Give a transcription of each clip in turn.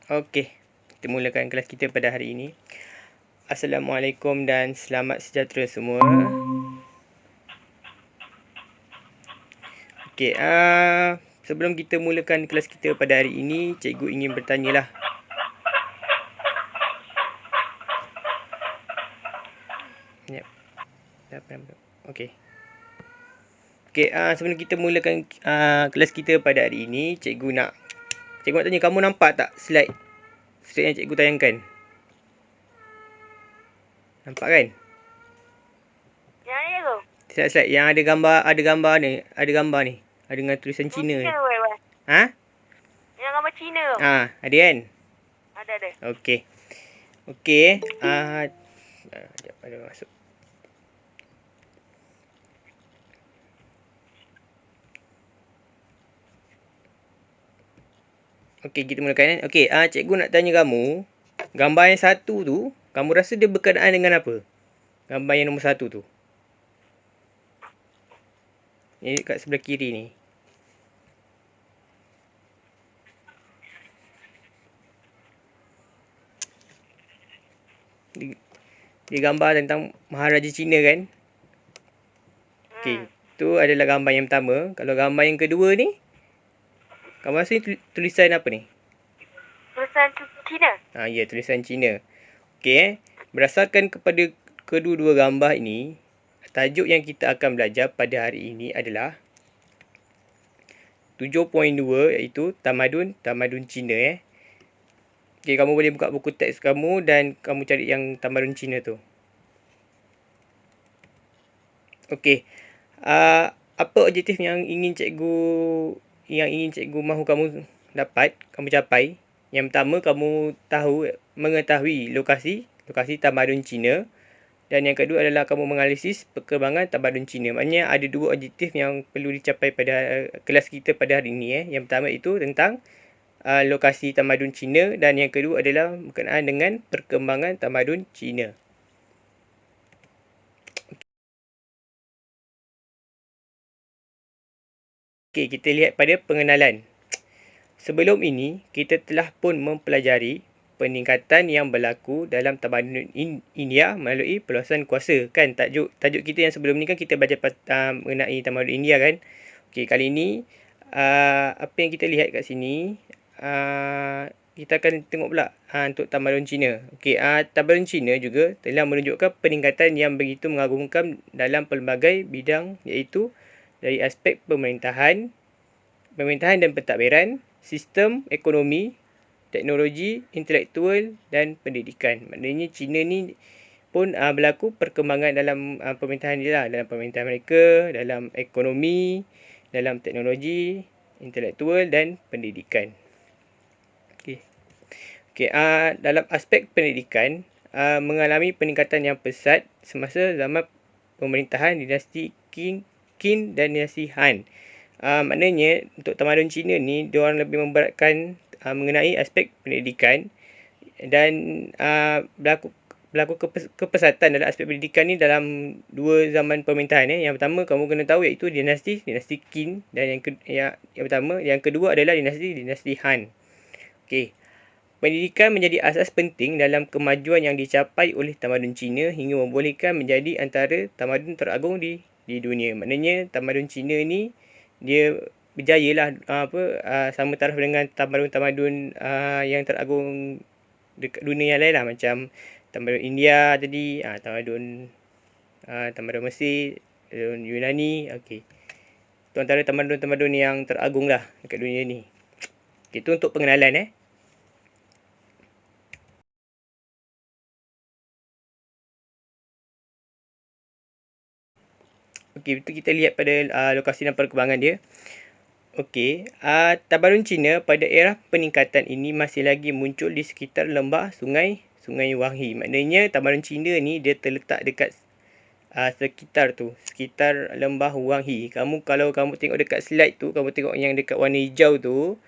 Okey, kita mulakan kelas kita pada hari ini. Assalamualaikum dan selamat sejahtera semua. Okey, sebelum kita mulakan kelas kita pada hari ini, cikgu ingin bertanyalah. Yep. Okey. Okey, sebelum kita mulakan kelas kita pada hari ini, cikgu nak tanya, kamu nampak tak slide yang cikgu tayangkan? Nampak kan? Yang ni tu. Slide yang ada gambar ni, ada dengan tulisan Cina ni. Ha? Yang gambar Cina tu. Ada kan? Ada. Okey. Okey, sekejap ada masuk. Okey, kita mulakan. Okey, cikgu nak tanya kamu, gambar yang satu tu, kamu rasa dia berkenaan dengan apa? Gambar yang nombor satu tu. Ini kat sebelah kiri ni. Dia gambar tentang Maharaja Cina kan? Okey, tu adalah gambar yang pertama. Kalau gambar yang kedua ni, kamu rasa ni tulisan apa ni? Tulisan Cina. Ya, tulisan Cina. Okey, berdasarkan kepada kedua-dua gambar ini, tajuk yang kita akan belajar pada hari ini adalah 7.2, iaitu Tamadun Cina. Okey, kamu boleh buka buku teks kamu dan kamu cari yang Tamadun Cina tu. Okey. Apa objektif yang ingin cikgu mahu kamu dapat, kamu capai? Yang pertama, kamu mengetahui lokasi Tamadun Cina. Dan yang kedua adalah kamu menganalisis perkembangan Tamadun Cina. Maknanya ada dua objektif yang perlu dicapai pada kelas kita pada hari ini. Yang pertama itu tentang lokasi Tamadun Cina dan yang kedua adalah berkenaan dengan perkembangan Tamadun Cina. Okey, kita lihat pada pengenalan. Sebelum ini, kita telah pun mempelajari peningkatan yang berlaku dalam Tamadun India melalui perluasan kuasa. Kan tajuk kita yang sebelum ni kan kita belajar mengenai Tamadun India kan. Okey, kali ini apa yang kita lihat kat sini, kita akan tengok pula untuk Tamadun Cina. Okey, Tamadun Cina juga telah menunjukkan peningkatan yang begitu mengagumkan dalam pelbagai bidang, iaitu dari aspek pemerintahan dan pentadbiran, sistem ekonomi, teknologi, intelektual dan pendidikan. Maknanya Cina ni pun berlaku perkembangan dalam pemerintahan dia lah. Dalam pemerintahan mereka, dalam ekonomi, dalam teknologi, intelektual dan pendidikan. Okey, dalam aspek pendidikan, mengalami peningkatan yang pesat semasa zaman pemerintahan dinasti Qin dan dinasti Han. Maknanya untuk Tamadun Cina ni, diorang lebih memberatkan mengenai aspek pendidikan dan berlaku kepesatan dalam aspek pendidikan ni dalam dua zaman pemerintahan. Yang pertama kamu kena tahu iaitu dinasti Qin dan yang pertama, yang kedua adalah dinasti Han. Okey. Pendidikan menjadi asas penting dalam kemajuan yang dicapai oleh Tamadun Cina hingga membolehkan menjadi antara tamadun teragung di dunia. Maknanya Tamadun Cina ni dia berjaya lah sama taraf dengan tamadun-tamadun yang teragung dekat dunia yang lain lah, macam Tamadun India tadi, tamadun Mesir, Yunani. Okey, itu antara tamadun-tamadun yang teragung lah dekat dunia ni. Okay, itu untuk pengenalan. Okey, itu kita lihat pada lokasi dan perkembangan dia. Okey, Tamadun Cina pada era peningkatan ini masih lagi muncul di sekitar lembah Sungai Wanghi. Maknanya Tamadun Cina ni dia terletak dekat sekitar lembah Wanghi. Kalau kamu tengok dekat slide tu, kamu tengok yang dekat warna hijau tu.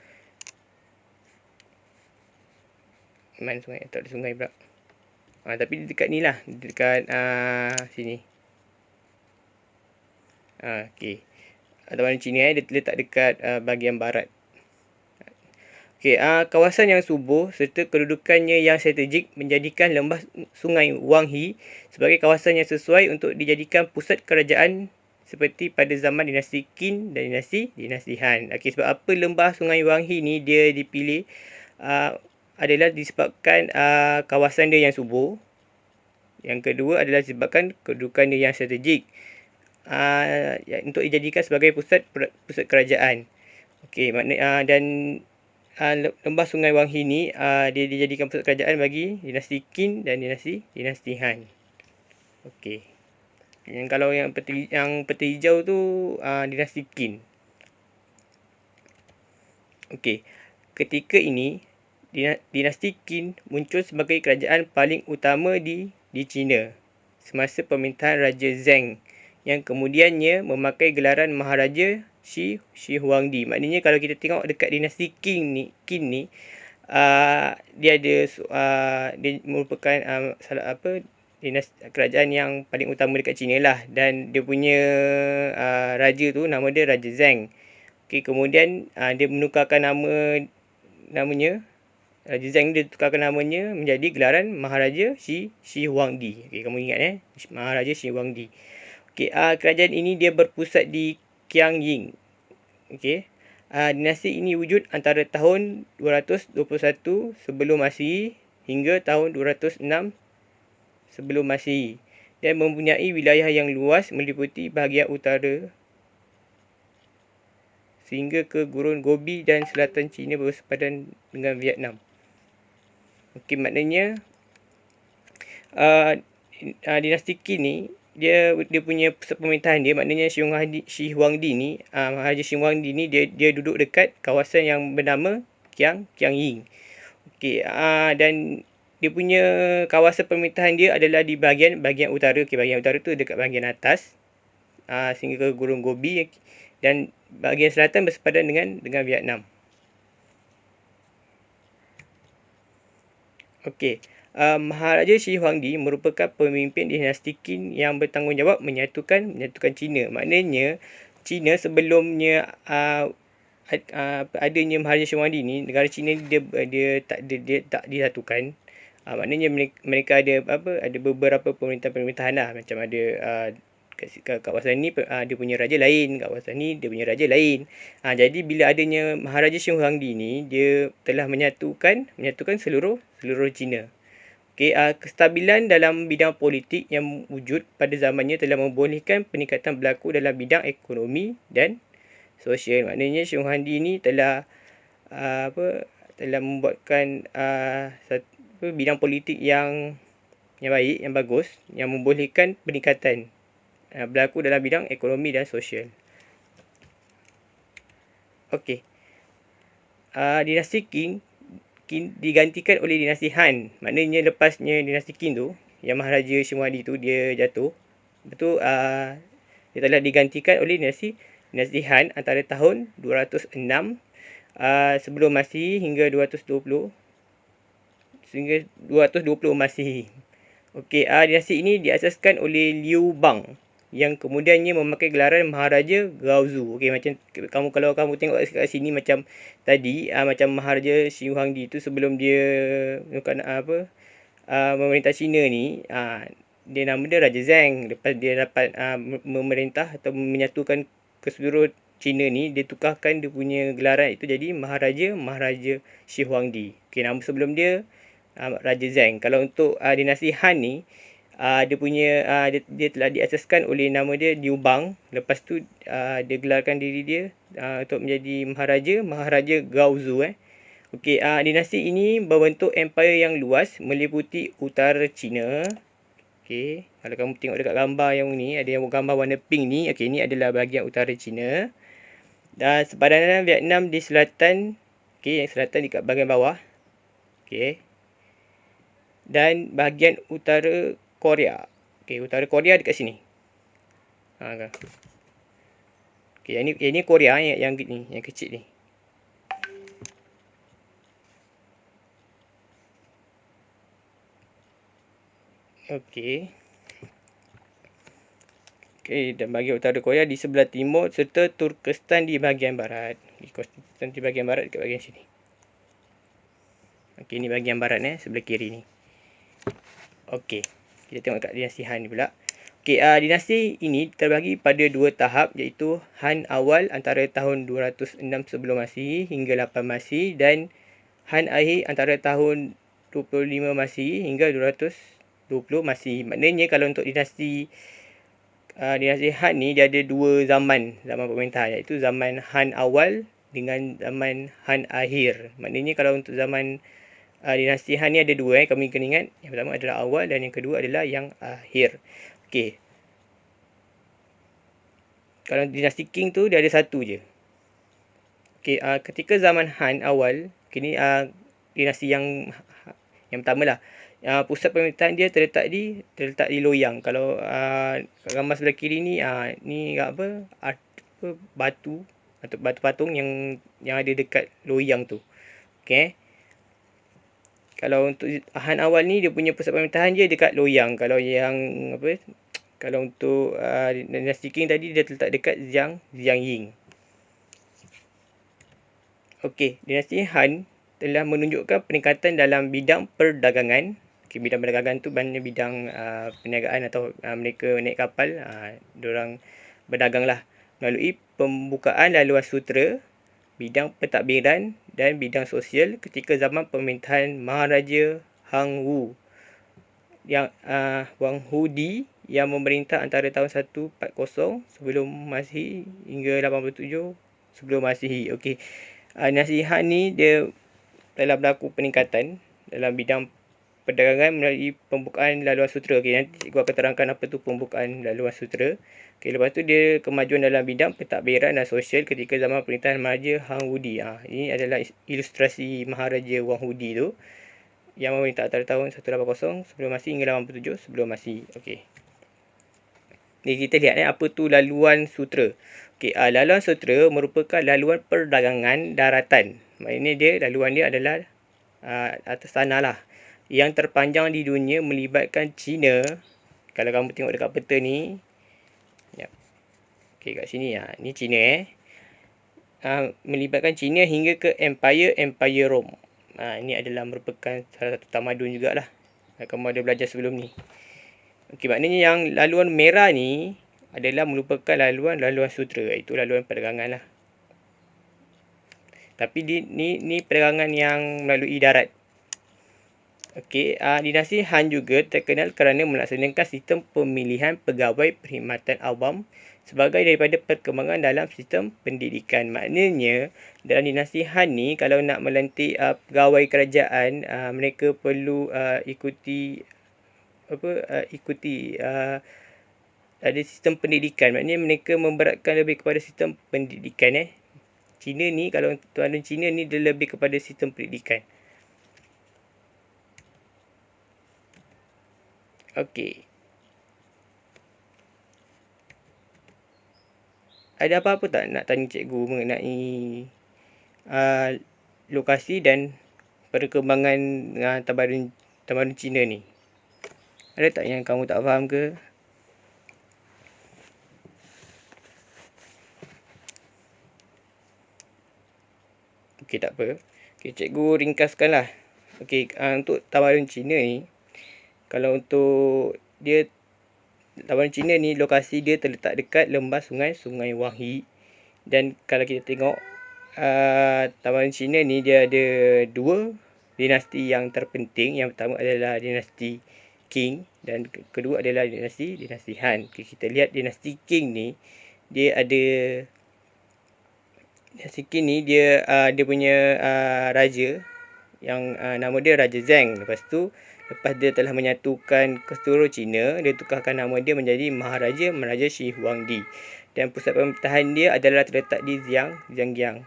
Mana sungai? Tak ada sungai pula. Tapi dekat ni lah, dekat sini. Okey. Tamadun Cina dia terletak dekat bahagian barat. Okey, kawasan yang subur serta kedudukannya yang strategik menjadikan lembah sungai Wang He sebagai kawasan yang sesuai untuk dijadikan pusat kerajaan seperti pada zaman dinasti Qin dan dinasti Han. Okey, sebab apa lembah sungai Wang He ni dia dipilih adalah disebabkan kawasan dia yang subur. Yang kedua adalah disebabkan kedudukan dia yang strategik untuk dijadikan sebagai pusat kerajaan. Okey, dan lembah sungai Wang He ni dia dijadikan pusat kerajaan bagi dinasti Qin dan dinasti Han. Okey. Kalau yang peti hijau tu dinasti Qin. Okey. Ketika ini dinasti Qin muncul sebagai kerajaan paling utama di China semasa pemerintahan Raja Zheng yang kemudiannya memakai gelaran Maharaja Shi Huangdi. Maknanya kalau kita tengok dekat dinasti Qin ni dia ada dia merupakan kerajaan yang paling utama dekat China lah, dan dia punya raja tu nama dia Raja Zheng. Okey, kemudian dia menukarkan namanya Raja Zheng, dia tukarkan namanya menjadi gelaran Maharaja Shi Huangdi. Okey, kamu ingat Maharaja Shi Huangdi. Okey, kerajaan ini dia berpusat di Qiangying. Okey. Dinasti ini wujud antara tahun 221 sebelum Masihi hingga tahun 206 sebelum Masihi dan mempunyai wilayah yang luas meliputi bahagian utara sehingga ke Gurun Gobi dan selatan China bersepadan dengan Vietnam. Okey, maknanya dinasti Qin ni dia punya pusat pemerintahan dia, maknanya Shi Huangdi ni, Maharaja Shi Huangdi ni dia duduk dekat kawasan yang bernama Qiangying. Okey, dan dia punya kawasan pemerintahan dia adalah di bahagian utara. Okey, bahagian utara tu dekat bahagian atas sehingga ke Gurun Gobi, dan bahagian selatan bersepadan dengan Vietnam. Okey. Maharaja Shi Huangdi merupakan pemimpin dinasti Qin yang bertanggungjawab menyatukan China. Maknanya China sebelumnya adanya Maharaja Shi Huangdi ni, negara China dia tak disatukan. Maknanya mereka ada beberapa pemerintahan lah, macam ada kawasan ni dia punya raja lain, kawasan ni dia punya raja lain. Jadi bila adanya Maharaja Shi Huangdi ni, dia telah menyatukan seluruh China. Okey, kestabilan dalam bidang politik yang wujud pada zamannya telah membolehkan peningkatan berlaku dalam bidang ekonomi dan sosial. Maknanya Shi Huangdi ni telah membuatkan bidang politik yang baik, yang bagus, yang membolehkan peningkatan berlaku dalam bidang ekonomi dan sosial. Okey. Dinasti Qin digantikan oleh dinasti Han. Maknanya lepasnya dinasti Qin tu, yang Maharaja Shi Huangdi tu dia jatuh, betul, dia telah digantikan oleh dinasti Han antara tahun 206 sebelum Masihi hingga 220 Masihi. Okey, dinasti ini diasaskan oleh Liu Bang yang kemudiannya memakai gelaran Maharaja Gaozu. Okey, macam kalau kamu tengok kat sini macam tadi, macam Maharaja Shi Huangdi tu sebelum dia memerintah China ni, dia nama dia Raja Zheng. Lepas dia dapat memerintah atau menyatukan keseluruh China ni, dia tukarkan dia punya gelaran itu jadi Maharaja Shi Huangdi. Okey, nama sebelum dia Raja Zheng. Kalau untuk dinasti Han ni, dia telah diasaskan oleh nama dia Liu Bang. Lepas tu dia gelarkan diri dia untuk menjadi Maharaja Gaozu. Okey, dinasti ini berbentuk empire yang luas meliputi utara China. Okey, kalau kamu tengok dekat gambar yang ni, ada yang gambar warna pink ni. Okey, ni adalah bahagian utara China. Dan sepadanan Vietnam di selatan. Okey, yang selatan dekat bahagian bawah. Okey. Dan bahagian utara Korea. Okey, utara Korea dekat sini. Okey, yang ni Korea yang kecil ni. Okey. Okey, dan bahagian utara Korea di sebelah timur serta Turkestan di bahagian barat. Turkestan di bahagian barat dekat bahagian sini. Okey, ni bahagian barat sebelah kiri ni. Okey, kita tengok kat dinasti Han ni pula. Okey, dinasti ini terbagi pada 2 tahap, iaitu Han awal antara tahun 206 sebelum Masihi hingga 8 Masihi, dan Han akhir antara tahun 25 Masihi hingga 220 Masihi. Maknanya kalau untuk dinasti Han ni dia ada 2 zaman pemerintahan, iaitu zaman Han awal dengan zaman Han akhir. Maknanya kalau untuk zaman dinasti Han ni ada 2, kami kena ingat. Yang pertama adalah awal dan yang kedua adalah yang akhir. Okey. Kalau dinasti Qing tu dia ada 1 je. Okey, ketika zaman Han awal, kini dinasti yang pertama lah. Pusat pemerintahan dia terletak di Loyang. Kalau gambar sebelah kiri ni, ni apa? Batu atau batu patung yang ada dekat Loyang tu. Okey. Kalau untuk Han awal ni dia punya pusat pemerintahan dia dekat Loyang. Kalau yang apa? Kalau untuk dinasti Qing tadi dia terletak dekat Jiangyin. Okey, dinasti Han telah menunjukkan peningkatan dalam bidang perdagangan. Okay, bidang perdagangan tu maknanya bidang perniagaan atau mereka naik kapal, diorang berdagang lah melalui pembukaan laluan sutera, bidang pentadbiran dan bidang sosial ketika zaman pemerintahan Maharaja Hang Wu yang Wang Hudi yang memerintah antara tahun 140 sebelum Masihi hingga 87 sebelum Masihi. Okey. Dinasti Han ni dia telah berlaku peningkatan dalam bidang perdagangan melalui pembukaan laluan sutera. Okey, nanti cikgu akan terangkan apa tu pembukaan laluan sutera. Okey, lepas tu dia kemajuan dalam bidang pentadbiran dan sosial ketika zaman pemerintahan Maharaja Hang Hudi. Ini adalah ilustrasi Maharaja Wang Hudi tu yang memerintah antara tahun 180 sebelum Masihi hingga 87 sebelum Masihi. Okey. Ni kita lihat apa tu laluan sutera. Okey, laluan sutera merupakan laluan perdagangan daratan. Maknanya dia laluan dia adalah atas tanah lah. Yang terpanjang di dunia melibatkan China. Kalau kamu tengok dekat peta ni. Yap. Okey, kat sini ni China melibatkan China hingga ke Empire Rome. Ini adalah merupakan salah satu tamadun jugalah. Kamu ada belajar sebelum ni. Okey, maknanya yang laluan merah ni adalah merupakan laluan sutera, iaitu laluan perdagangan lah. Tapi ni perdagangan yang melalui darat. Okey, dinasti Han juga terkenal kerana melaksanakan sistem pemilihan pegawai perkhidmatan awam sebagai daripada perkembangan dalam sistem pendidikan. Maknanya dalam dinasti Han ni kalau nak melantik pegawai kerajaan, mereka perlu ikuti ada sistem pendidikan. Maknanya mereka memberatkan lebih kepada sistem pendidikan. Cina ni, kalau tuan Cina ni dia lebih kepada sistem pendidikan. Okey. Ada apa-apa tak nak tanya cikgu mengenai lokasi dan perkembangan tamadun Cina ni? Ada tak yang kamu tak faham ke? Okey, tak apa. Okey, cikgu ringkaskanlah. Okey, untuk tamadun Cina ni, kalau untuk dia tamadun Cina ni lokasi dia terletak dekat lembah Sungai Wanghi. Dan kalau kita tengok tamadun Cina ni dia ada 2 dinasti yang terpenting. Yang pertama adalah dinasti Qing dan kedua adalah dinasti Han. Okay, kita lihat dinasti Qing ni dia ada dinasti Qing ni dia punya raja yang nama dia Raja Zheng. Lepas dia telah menyatukan keseluruh China, dia tukarkan nama dia menjadi Maharaja Shi Huangdi. Dan pusat pemerintahan dia adalah terletak di Xiangyang.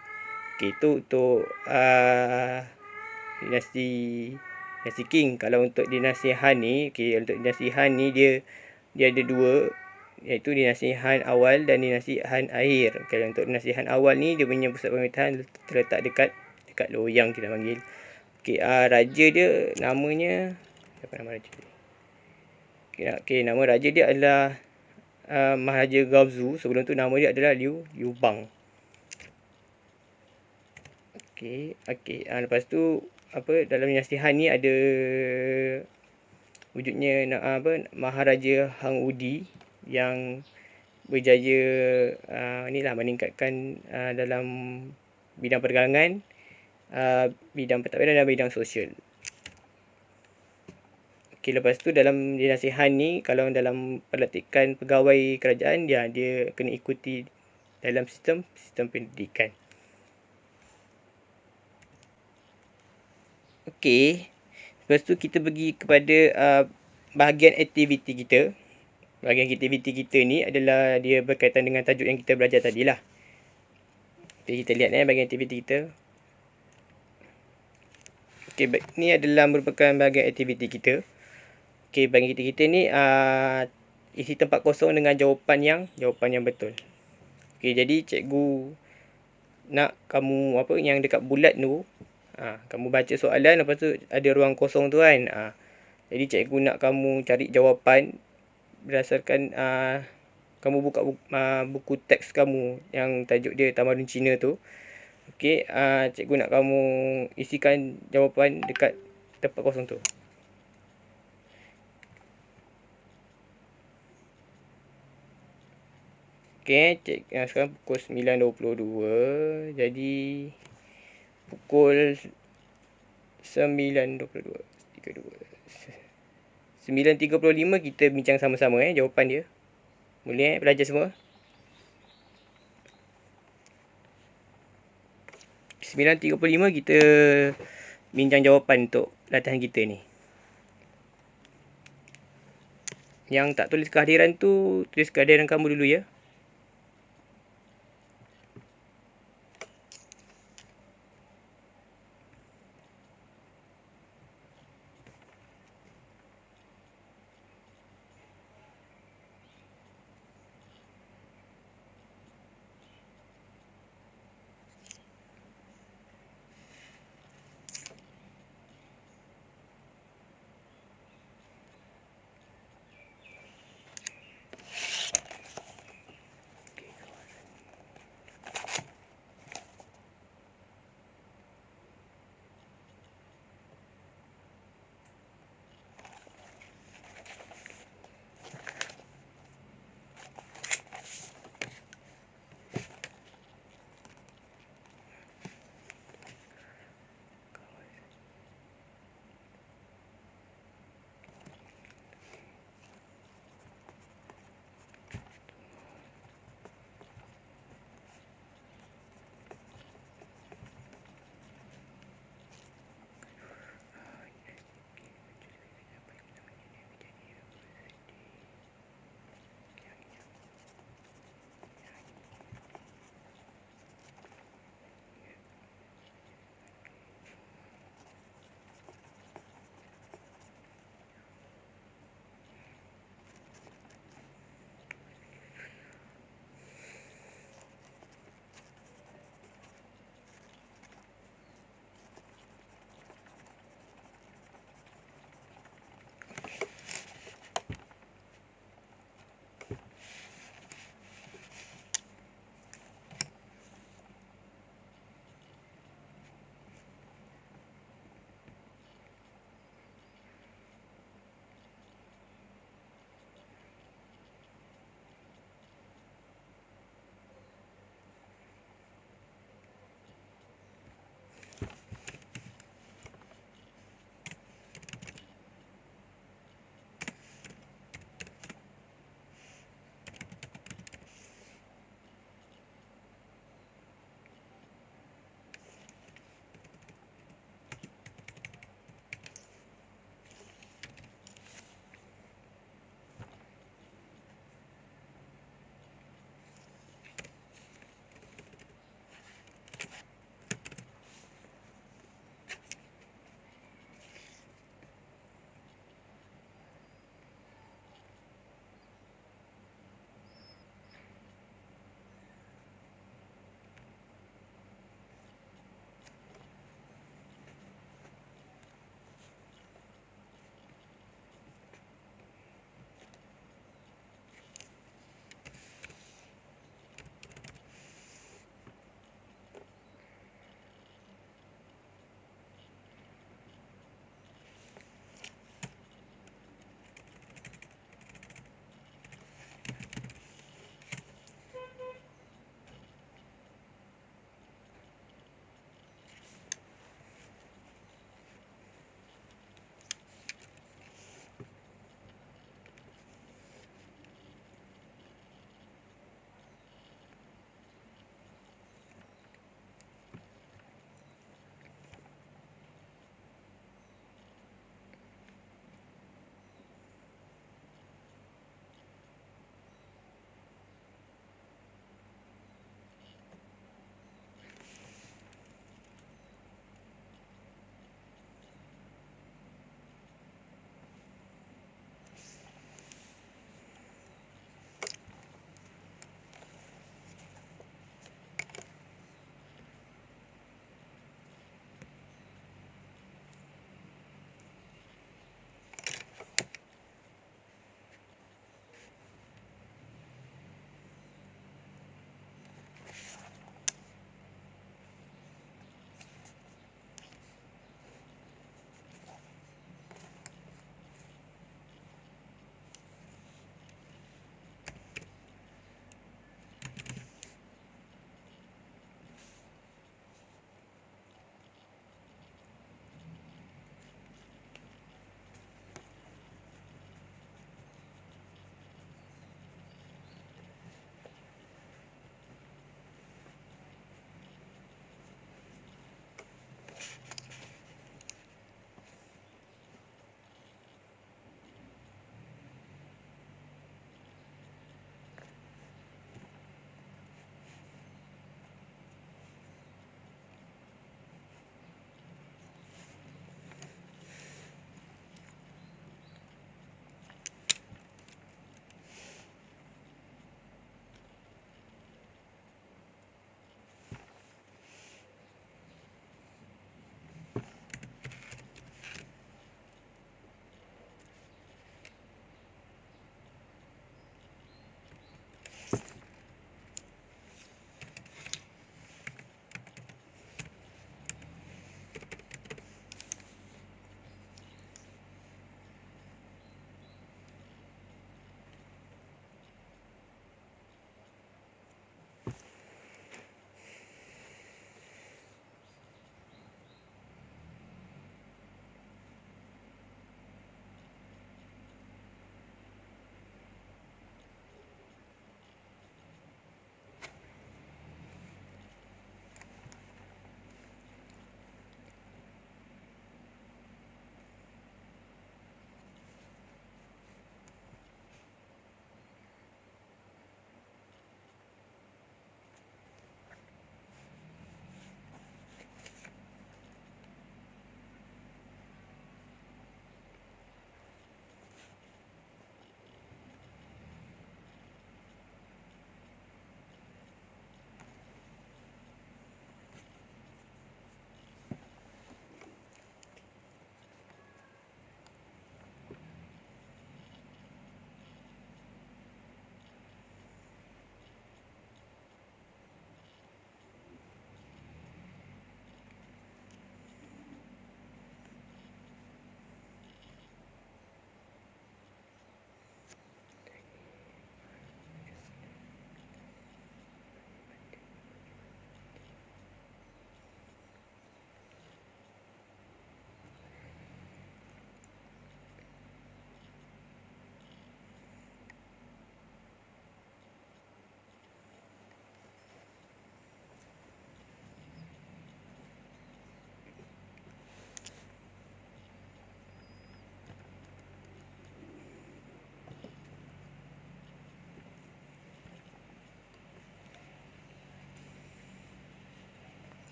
Okey, itu untuk dinasti Qing. Kalau untuk dinasti Han ni, untuk dinasti Han ni dia ada 2, iaitu dinasti Han awal dan dinasti Han akhir. Kalau untuk dinasti Han awal ni dia punya pusat pemerintahan terletak dekat Loyang kita panggil. Okey, raja dia namanya apa nama raja dia? Okey, nama raja dia adalah Maharaja Gaozu. Sebelum tu nama dia adalah Liu Bang. Okey, lepas tu dalam nasihat ni ada wujudnya Maharaja Hang Udi yang berjaya meningkatkan dalam bidang perdagangan, bidang pentadbiran dan bidang sosial. Okey, lepas tu dalam nasihat ni, kalau dalam pelantikan pegawai kerajaan, dia kena ikuti dalam sistem pendidikan. Okey, lepas tu kita pergi kepada bahagian aktiviti kita. Bahagian aktiviti kita ni adalah dia berkaitan dengan tajuk yang kita belajar tadi lah. Jadi kita lihat bahagian aktiviti kita. Okey, ni adalah merupakan bahagian aktiviti kita. Okey, bahagian kita ni isi tempat kosong dengan jawapan yang betul. Okey, jadi cikgu nak kamu yang dekat bulat tu, kamu baca soalan, lepas tu ada ruang kosong tu kan. Jadi cikgu nak kamu cari jawapan berdasarkan kamu buka buku teks kamu yang tajuk dia Tamadun Cina tu. Okey, cikgu nak kamu isikan jawapan dekat tempat kosong tu. Okey, sekarang pukul 9.22. Jadi pukul 9.22 9.35 kita bincang sama-sama jawapan dia. Boleh pelajar semua? 9.35 kita bincang jawapan untuk latihan kita ni. Yang tak tulis kehadiran tu, tulis kehadiran kamu dulu ya.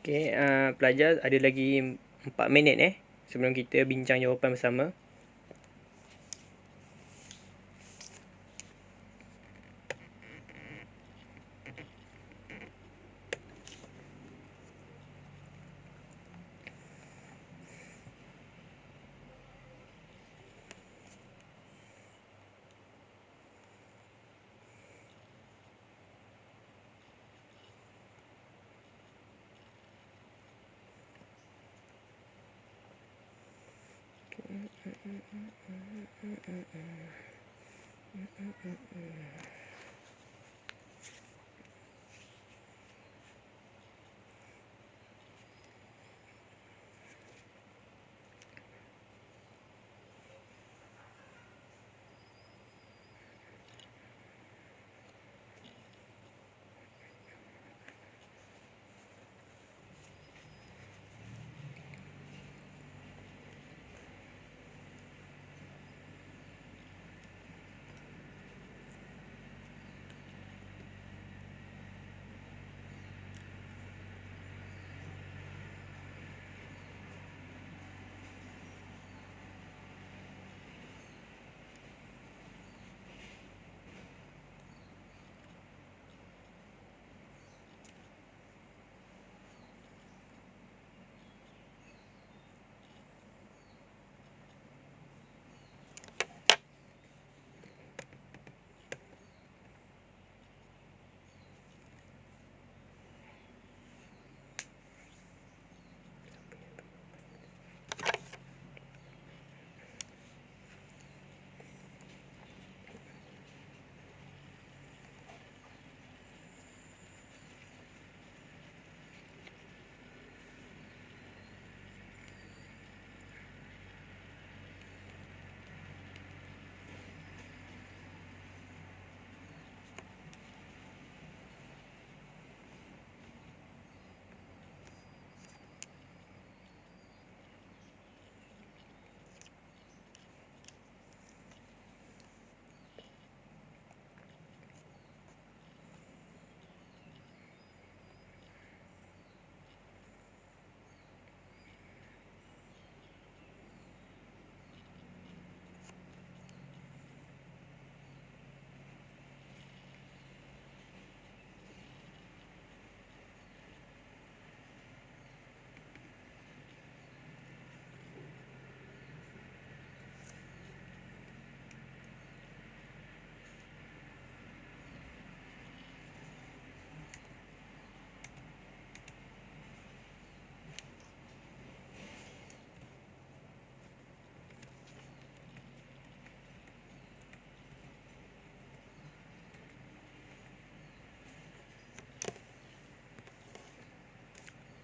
Okey, pelajar ada lagi 4 minit sebelum kita bincang jawapan bersama.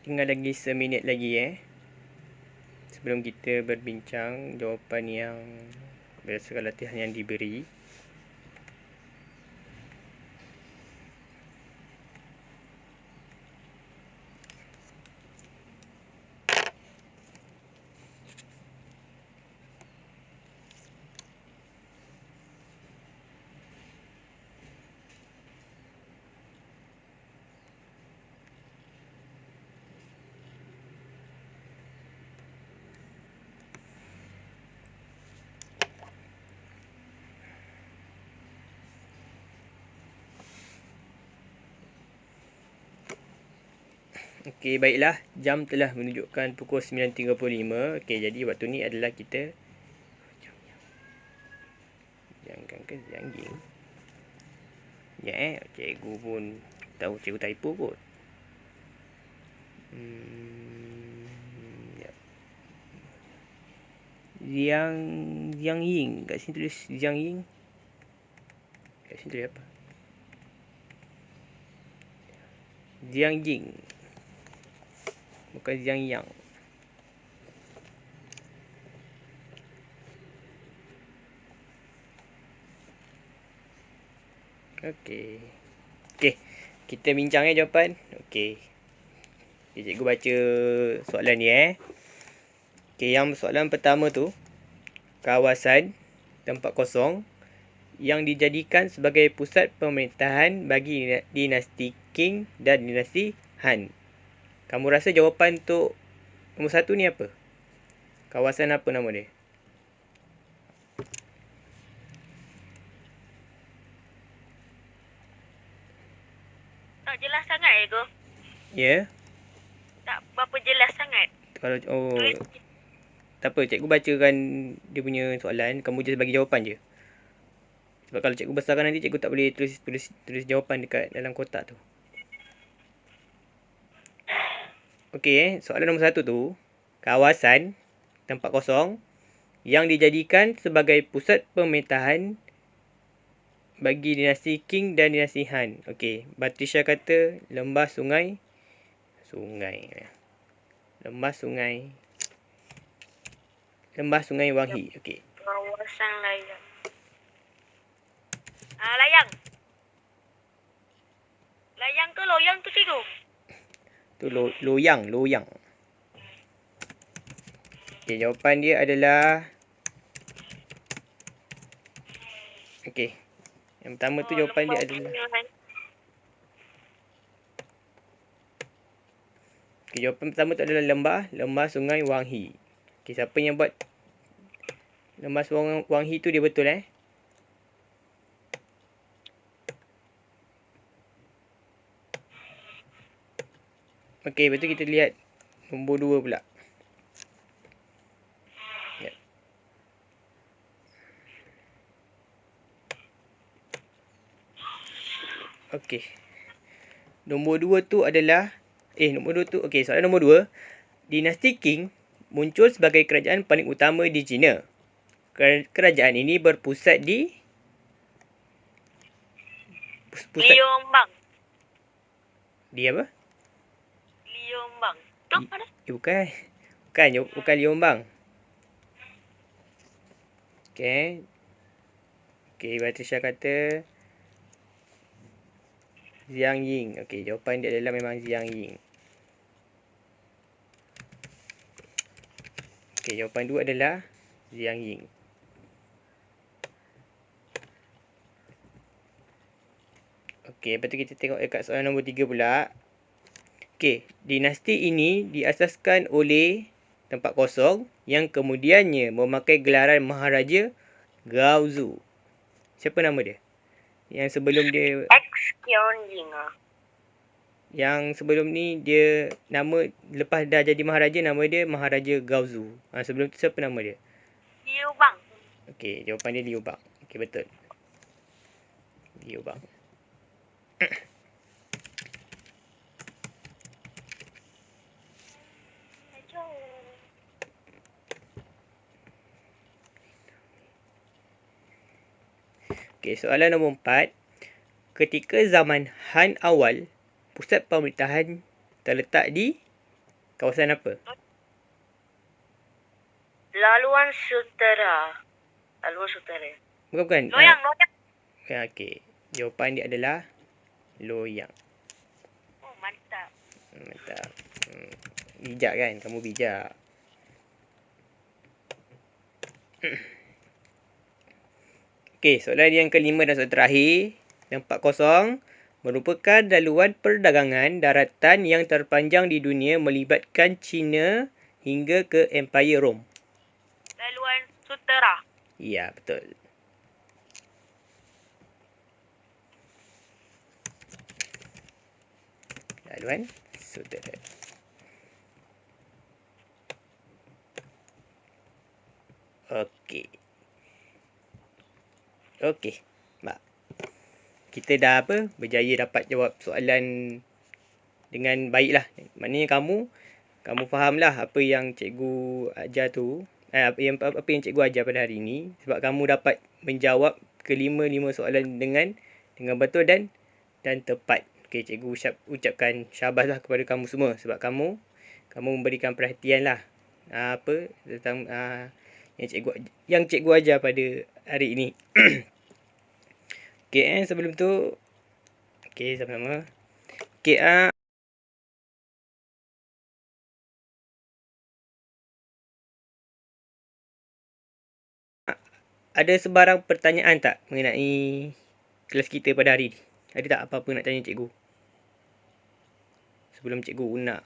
Tinggal lagi seminit lagi sebelum kita berbincang jawapan yang berdasarkan latihan yang diberi. Okey, baiklah. Jam telah menunjukkan pukul 9.35. Okey, jadi waktu ni adalah kita jangan ke jangging. Ya, cikgu pun tahu cikgu typo kot. Ya. Jiang Ying. Kat sini tulis Jiang Ying. Kat sini tulis apa? Jiang Ying. Bukan Jiang Yang. Okey. Okey. Kita bincang jawapan. Okey. Cikgu baca soalan ni Okey, yang soalan pertama tu. Kawasan tempat kosong yang dijadikan sebagai pusat pemerintahan bagi dinasti Qing dan dinasti Han. Kamu rasa jawapan untuk nombor 1 ni apa? Kawasan apa nama dia? Tak jelas sangat ke? Ya? Tak berapa jelas sangat. Kalau Tulis tak apa, cikgu bacakan dia punya soalan, kamu just bagi jawapan je. Sebab kalau cikgu besarkan nanti cikgu tak boleh tulis jawapan dekat dalam kotak tu. Okey, soalan nombor 1 tu, kawasan tempat kosong yang dijadikan sebagai pusat pemerintahan bagi dinasti Qing dan dinasti Han. Okey, Batrisya kata lembah sungai. Lembah sungai Wanghi. Okey. kawasan layang. Layang. Layang ke loyang tu cikgu? Tu loyang. Okey, jawapan dia adalah okey. Yang pertama tu jawapan dia adalah okey, jawapan pertama tu adalah lembah sungai Wanghi. Okey, siapa yang buat lembah sungai Wanghi tu dia betul Okey, lepas tu kita lihat nombor 2 pula. Ya. Okey. Nombor 2 tu adalah nombor 2 tu okey, soalan nombor 2. Dinasti Qing muncul sebagai kerajaan paling utama di China. Kerajaan ini berpusat di Liombang. Di apa? Liombang. Tu mana? Bukan Liombang. Okey. Okey, Batrisya kata Jiang Ying. Okey, jawapan dia adalah memang Jiang Ying. Okey, jawapan 2 adalah Jiang Ying. Okey, lepas tu kita tengok dekat soalan nombor 3 pula. Okey, dinasti ini diasaskan oleh tempat kosong yang kemudiannya memakai gelaran Maharaja Gaozu. Siapa nama dia? Yang sebelum dia Xiongling. Yang sebelum ni dia nama lepas dah jadi Maharaja nama dia Maharaja Gaozu. Sebelum tu siapa nama dia? Liu Bang. Okey, jawapan dia Liu Bang. Okey, betul. Liu Bang. Okey, soalan nombor 4. Ketika zaman Han awal, pusat pemerintahan terletak di kawasan apa? Laluan Sutera. Bukan. Loyang. Okey. Jawapan dia adalah Loyang. Oh, mantap. Mantap. Bijak kan? Kamu bijak. Okey, soalan yang kelima dan soalan terakhir. Tempat kosong merupakan laluan perdagangan daratan yang terpanjang di dunia melibatkan China hingga ke Empire Rom. Laluan Sutera. Ya, betul. Laluan Sutera. Okey. Okey, Mak. Kita dah berjaya dapat jawab soalan dengan baik lah. Maknanya kamu fahamlah apa yang cikgu ajar tu. Apa yang cikgu ajar pada hari ini. Sebab kamu dapat menjawab kelima-lima soalan dengan betul dan tepat. Okey, cikgu ucapkan syabas lah kepada kamu semua. Sebab kamu memberikan perhatian lah. Tentang yang cikgu ajar pada hari ini. Okey, sebelum tu. Okey, sama-sama. Okey, ada sebarang pertanyaan tak mengenai kelas kita pada hari ni? Ada tak apa-apa nak tanya cikgu? sebelum cikgu nak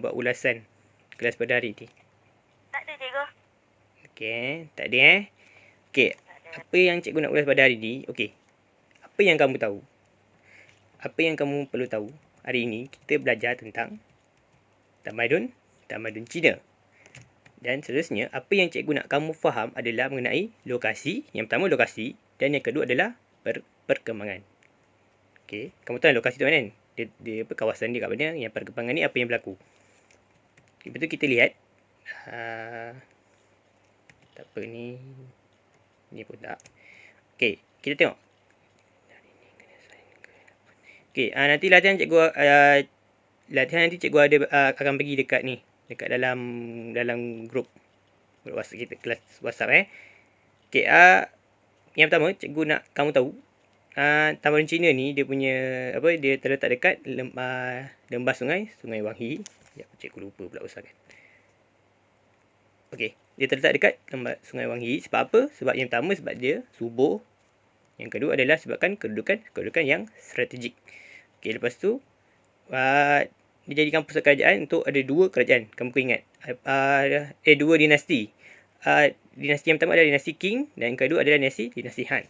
buat ulasan kelas pada hari ni? Tak ada, cikgu. Okey, tak ada Okey, apa yang cikgu nak ulas pada hari ni? Okey. Apa yang kamu tahu? Apa yang kamu perlu tahu? Hari ini kita belajar tentang tamadun Cina. Dan seterusnya, apa yang cikgu nak kamu faham adalah mengenai lokasi. Yang pertama lokasi dan yang kedua adalah perkembangan. Okey, kamu tahu lokasi tu kan? Dia kawasan dia kat mana? Yang perkembangan ni apa yang berlaku? Okay, betul kita lihat. Tak apa ni. Ni pun tak. Okey, kita tengok. Okey, nanti latihan nanti cikgu ada akan bagi dekat ni, dekat dalam grup WhatsApp kita, kelas WhatsApp Okey, yang pertama cikgu nak kamu tahu tamadun Cina ni dia punya dia terletak dekat lembah Sungai Wanghi. Ya, cikgu lupa pula usahakan. Okey, dia terletak dekat lembah Sungai Wanghi. Sebab apa? Sebab yang pertama sebab dia subur. Yang kedua adalah sebabkan kedudukan yang strategik. Okey, lepas tu dia jadikan pusat kerajaan untuk ada dua kerajaan. Kamu ingat? Dua dinasti. Dinasti yang pertama adalah dinasti Qing dan yang kedua adalah dinasti Han.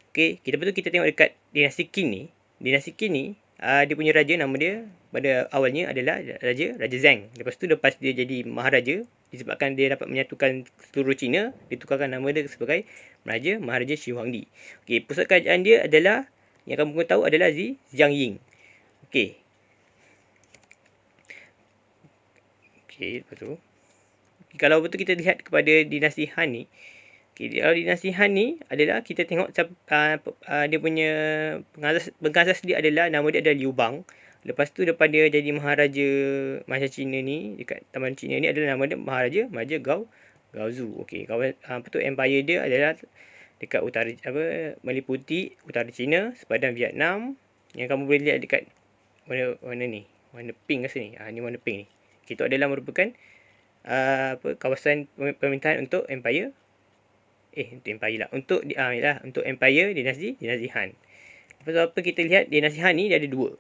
Okey, kita tengok dekat dinasti Qing ni. Dinasti Qing ni dia punya raja, nama dia pada awalnya adalah Raja Zheng. Lepas tu lepas dia jadi maharaja, disebabkan dia dapat menyatukan seluruh Cina, ditukarkan nama dia sebagai Maharaja Shi Huangdi. Okey, pusat kerajaan dia adalah yang kamu tahu adalah Jiangyin. Okey. Okey, lepas tu kalau betul kita lihat kepada dinasti Han ni. Okey, dinasti Han ni adalah kita tengok dia punya pengasas dia adalah nama dia adalah Liu Bang. Lepas tu depan dia jadi maharaja Cina ni, dekat Taman Cina ni adalah nama dia Maharaja Gaozu. Okey, empire dia adalah dekat utara meliputi utara China, sepadan Vietnam. Yang kamu boleh lihat dekat warna ni, warna pink rasa ni. Ni warna pink ni. Itu adalah merupakan kawasan pemerintahan untuk empire untuk empire dinasti Han. Lepas tu apa kita lihat dinasti Han ni dia ada dua.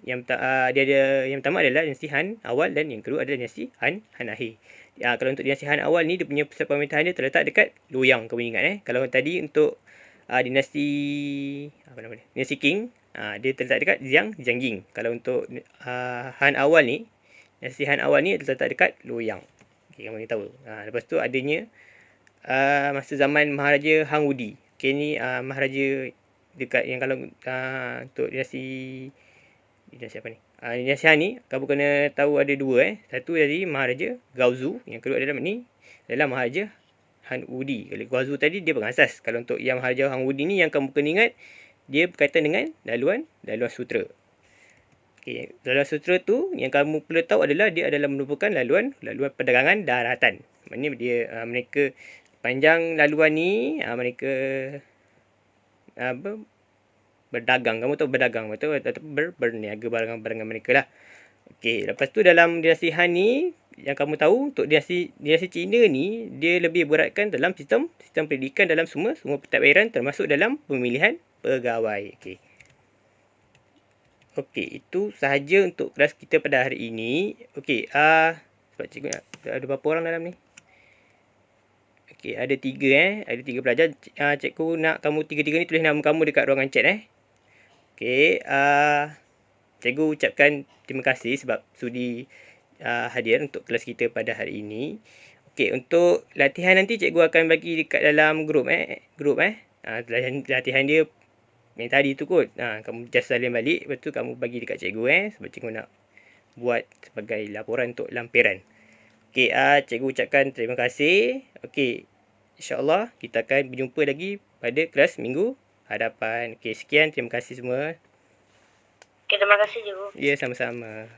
Yang pertama adalah dinasti Han awal dan yang kedua adalah dinasti Han akhir. Kalau untuk dinasti Han awal ni dia punya pusat pemerintahan dia terletak dekat Luoyang, kamu ingat Kalau tadi untuk dinasti dinasti Qing, dia terletak dekat Jiangyin. Kalau untuk Han awal ni, dinasti Han awal ni terletak dekat Luoyang. Okey, kamu tahu. Lepas tu adanya masa zaman Maharaja Hang Wudi. Okey, ni maharaja dekat yang kalau untuk dinasti apa ni? Dinasti Han ni kamu kena tahu ada dua Satu dari Maharaja Gaozu, yang kedua adalah Maharaja Han Wudi. Kalau Gaozu tadi dia pengasas. Kalau untuk yang Maharaja Hang Wudi ni yang kamu kena ingat, dia berkaitan dengan laluan sutera. Okey, laluan sutera tu yang kamu perlu tahu adalah dia adalah merupakan laluan perdagangan daratan. Maknanya dia mereka panjang laluan ni mereka berdagang. Kamu tahu berdagang betul, atau berniaga barang-barang mereka lah. Okey, lepas tu dalam dinasti Han ni yang kamu tahu untuk dinasti Cina ni dia lebih beratkan dalam sistem pendidikan dalam semua pentadbiran termasuk dalam pemilihan pegawai. Okey, itu sahaja untuk kelas kita pada hari ini. Okey, sebab cikgu ada berapa orang dalam ni? Okey, ada 3 ada 3 pelajar. Cikgu nak kamu 3 ni tulis nama kamu dekat ruangan chat Okey, cikgu ucapkan terima kasih sebab sudi hadir untuk kelas kita pada hari ini. Okey, untuk latihan nanti cikgu akan bagi dekat dalam grup latihan dia yang tadi tu kot. Kamu just salin balik, lepas tu kamu bagi dekat cikgu sebab cikgu nak buat sebagai laporan untuk lampiran. Okey, cikgu ucapkan terima kasih. Okey, insya-Allah kita akan berjumpa lagi pada kelas minggu hadapan. Okey, sekian, terima kasih semua. Okey, terima kasih, cikgu. Ya, sama-sama.